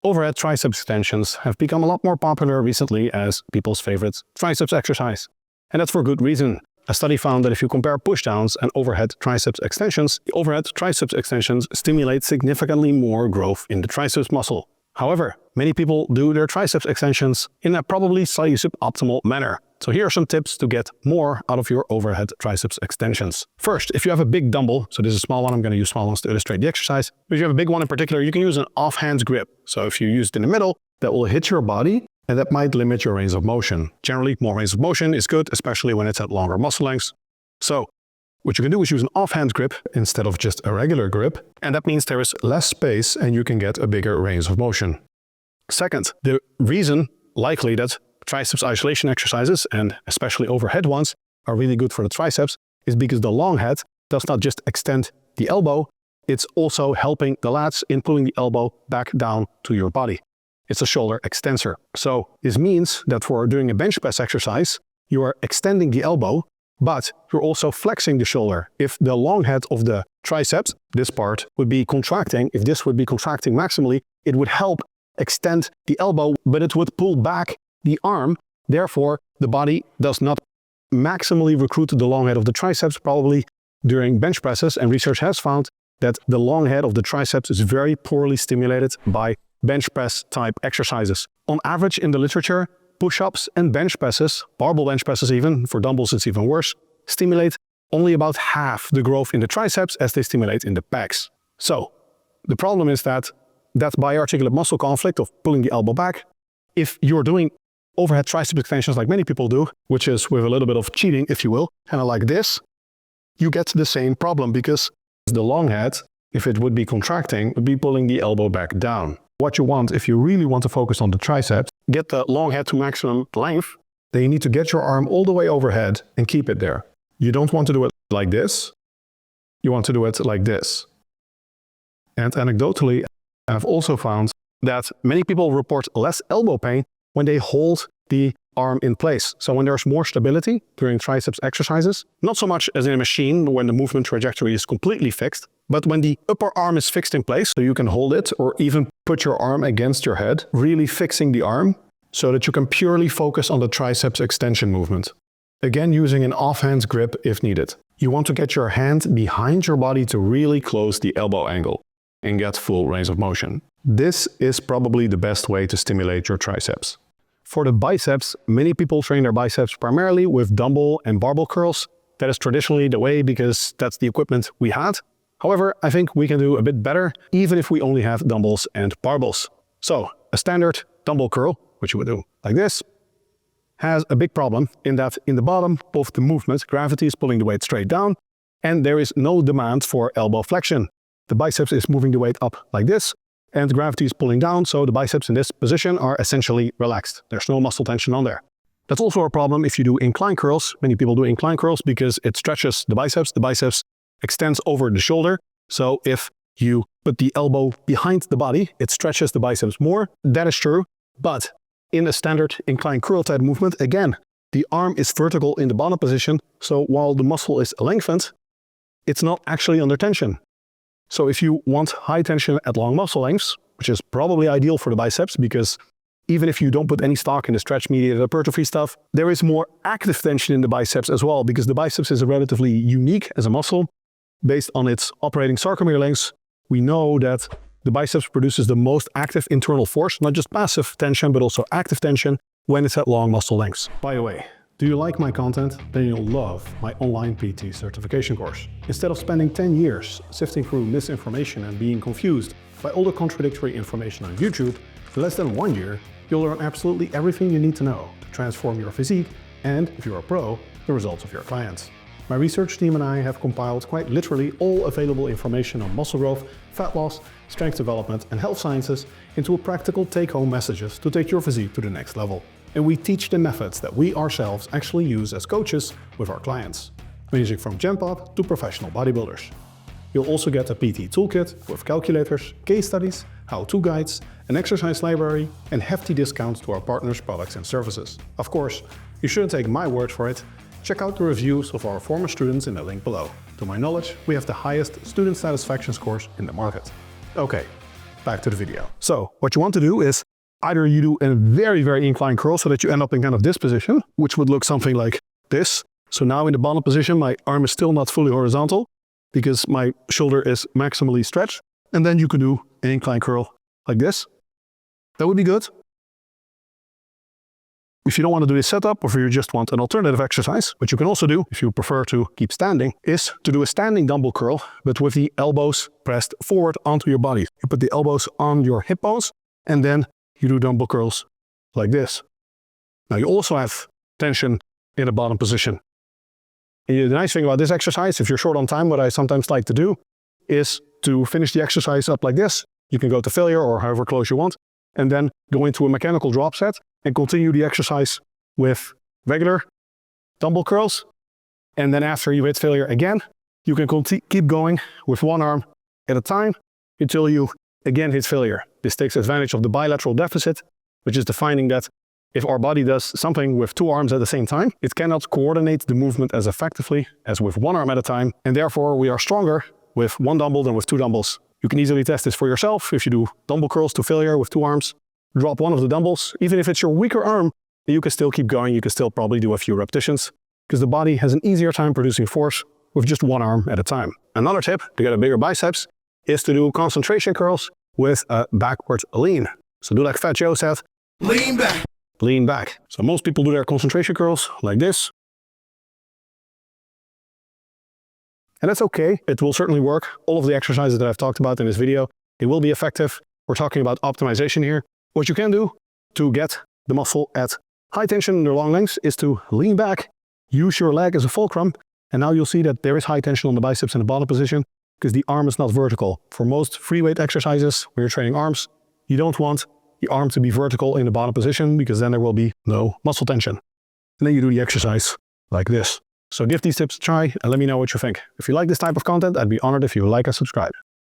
Overhead triceps extensions have become a lot more popular recently as people's favorite triceps exercise. And that's for good reason. A study found that if you compare pushdowns and overhead triceps extensions, the overhead triceps extensions stimulate significantly more growth in the triceps muscle. However, many people do their triceps extensions in a probably slightly suboptimal manner. So here are some tips to get more out of your overhead triceps extensions. First, if you have a big dumbbell, so this is a small one, I'm going to use small ones to illustrate the exercise. If you have a big one in particular, you can use an off-hands grip. So if you use it in the middle, that will hit your body and that might limit your range of motion. Generally, more range of motion is good, especially when it's at longer muscle lengths. So what you can do is use an off-hands grip instead of just a regular grip, and that means there is less space and you can get a bigger range of motion. Second, the reason likely that triceps isolation exercises, and especially overhead ones, are really good for the triceps is because the long head does not just extend the elbow, it's also helping the lats in pulling the elbow back down to your body. It's a shoulder extensor. So this means that for doing a bench press exercise, you are extending the elbow, but you're also flexing the shoulder. If the long head of the triceps, this part, would be contracting, if this would be contracting maximally, it would help extend the elbow, but it would pull back the arm. Therefore, the body does not maximally recruit the long head of the triceps, probably during bench presses, and research has found that the long head of the triceps is very poorly stimulated by bench press type exercises. On average in the literature, push-ups and bench presses, barbell bench presses even, for dumbbells it's even worse, stimulate only about half the growth in the triceps as they stimulate in the pecs. So the problem is that biarticulate muscle conflict of pulling the elbow back, if you're doing overhead triceps extensions like many people do, which is with a little bit of cheating, if you will, kind of like this, you get the same problem because the long head, if it would be contracting, would be pulling the elbow back down. What you want, if you really want to focus on the triceps, get the long head to maximum length, then you need to get your arm all the way overhead and keep it there. You don't want to do it like this. You want to do it like this. And anecdotally, I've also found that many people report less elbow pain when they hold the arm in place. So when there's more stability during triceps exercises, not so much as in a machine when the movement trajectory is completely fixed, but when the upper arm is fixed in place, so you can hold it or even put your arm against your head, really fixing the arm so that you can purely focus on the triceps extension movement. Again, using an off-hands grip if needed. You want to get your hand behind your body to really close the elbow angle and get full range of motion. This is probably the best way to stimulate your triceps. For the biceps, many people train their biceps primarily with dumbbell and barbell curls. That is traditionally the way because that's the equipment we had. However, I think we can do a bit better even if we only have dumbbells and barbells. So a standard dumbbell curl, which you would do like this, has a big problem in that in the bottom of the movement, gravity is pulling the weight straight down and there is no demand for elbow flexion. The biceps is moving the weight up like this and gravity is pulling down, so the biceps in this position are essentially relaxed. There's no muscle tension on there. That's also a problem if you do incline curls. Many people do incline curls because it stretches the biceps extends over the shoulder. So if you put the elbow behind the body, it stretches the biceps more. That is true, but in a standard incline curl type movement, again, the arm is vertical in the bottom position, so while the muscle is lengthened, it's not actually under tension. So if you want high tension at long muscle lengths, which is probably ideal for the biceps because even if you don't put any stock in the stretch-mediated hypertrophy stuff, there is more active tension in the biceps as well because the biceps is relatively unique as a muscle. Based on its operating sarcomere lengths, we know that the biceps produces the most active internal force, not just passive tension, but also active tension when it's at long muscle lengths. By the way, do you like my content? Then you'll love my online PT certification course. Instead of spending 10 years sifting through misinformation and being confused by all the contradictory information on YouTube, in less than 1 year, you'll learn absolutely everything you need to know to transform your physique and, if you're a pro, the results of your clients. My research team and I have compiled quite literally all available information on muscle growth, fat loss, strength development, and health sciences into a practical take-home messages to take your physique to the next level. And we teach the methods that we ourselves actually use as coaches with our clients, ranging from Gen Pop to professional bodybuilders. You'll also get a PT toolkit with calculators, case studies, how-to guides, an exercise library, and hefty discounts to our partners' products and services. Of course, you shouldn't take my word for it. Check out the reviews of our former students in the link below. To my knowledge, we have the highest student satisfaction scores in the market. Okay, back to the video. So what you want to do is either you do a very, very inclined curl so that you end up in kind of this position, which would look something like this. So now in the bottom position, my arm is still not fully horizontal because my shoulder is maximally stretched. And then you can do an incline curl like this. That would be good. If you don't want to do this setup, or if you just want an alternative exercise, what you can also do, if you prefer to keep standing, is to do a standing dumbbell curl, but with the elbows pressed forward onto your body. You put the elbows on your hip bones, and then you do dumbbell curls like this. Now you also have tension in the bottom position. And the nice thing about this exercise, if you're short on time, what I sometimes like to do is to finish the exercise up like this. You can go to failure or however close you want, and then go into a mechanical drop set and continue the exercise with regular dumbbell curls. And then after you hit failure again, you can keep going with one arm at a time until you again hit failure. This takes advantage of the bilateral deficit, which is the finding that if our body does something with two arms at the same time, it cannot coordinate the movement as effectively as with one arm at a time, and therefore we are stronger with one dumbbell than with two dumbbells. You can easily test this for yourself. If you do dumbbell curls to failure with two arms, drop one of the dumbbells. Even if it's your weaker arm, you can still keep going. You can still probably do a few repetitions because the body has an easier time producing force with just one arm at a time. Another tip to get a bigger biceps is to do concentration curls with a backward lean. So do like Fat Joe said, lean back. Lean back. So most people do their concentration curls like this. And that's okay. It will certainly work. All of the exercises that I've talked about in this video, it will be effective. We're talking about optimization here. What you can do to get the muscle at high tension in the long lengths is to lean back, use your leg as a fulcrum, and now you'll see that there is high tension on the biceps in the bottom position because the arm is not vertical. For most free weight exercises, when you're training arms, you don't want the arm to be vertical in the bottom position because then there will be no muscle tension. And then you do the exercise like this. So give these tips a try and let me know what you think. If you like this type of content, I'd be honored if you like and subscribe.